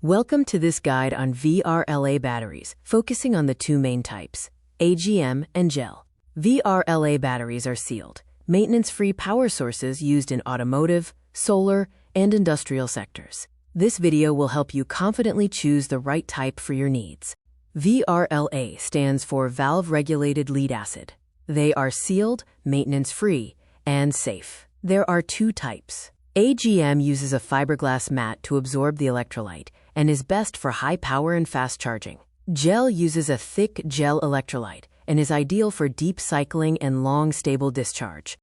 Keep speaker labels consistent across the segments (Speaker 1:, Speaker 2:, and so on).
Speaker 1: Welcome to this guide on VRLA batteries, focusing on the two main types, AGM and gel. VRLA batteries are sealed, maintenance-free power sources used in automotive, solar, and industrial sectors. This video will help you confidently choose the right type for your needs. VRLA stands for valve-regulated lead acid. They are sealed, maintenance-free, and safe. There are two types. AGM uses a fiberglass mat to absorb the electrolyte and is best for high power and fast charging. Gel uses a thick gel electrolyte and is ideal for deep cycling and long stable discharge.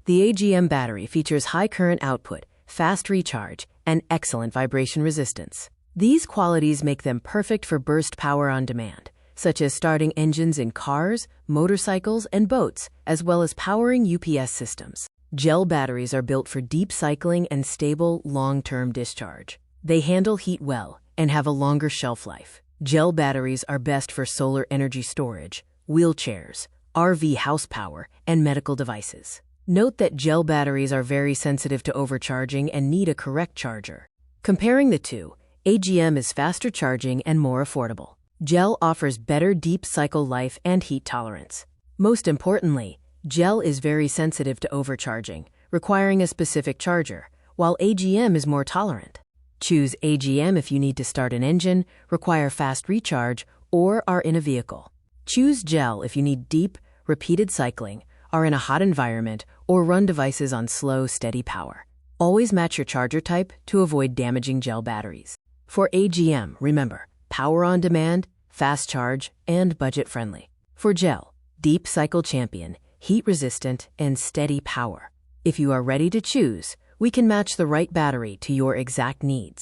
Speaker 1: The AGM battery features high current output, fast recharge, and excellent vibration resistance. These qualities make them perfect for burst power on demand, such as starting engines in cars, motorcycles, and boats, as well as powering UPS systems. Gel batteries are built for deep cycling and stable, long-term discharge. They handle heat well and have a longer shelf life. Gel batteries are best for solar energy storage, wheelchairs, RV house power, and medical devices. Note that gel batteries are very sensitive to overcharging and need a correct charger. Comparing the two, AGM is faster charging and more affordable. Gel offers better deep cycle life and heat tolerance. Most importantly, gel is very sensitive to overcharging, requiring a specific charger, while AGM is more tolerant. Choose AGM if you need to start an engine, require fast recharge, or are in a vehicle. Choose gel if you need deep, repeated cycling, are in a hot environment, or run devices on slow, steady power. Always match your charger type to avoid damaging gel batteries. For AGM, remember, power on demand, fast charge, and budget-friendly. For gel, deep cycle champion, heat-resistant, and steady power. If you are ready to choose, we can match the right battery to your exact needs.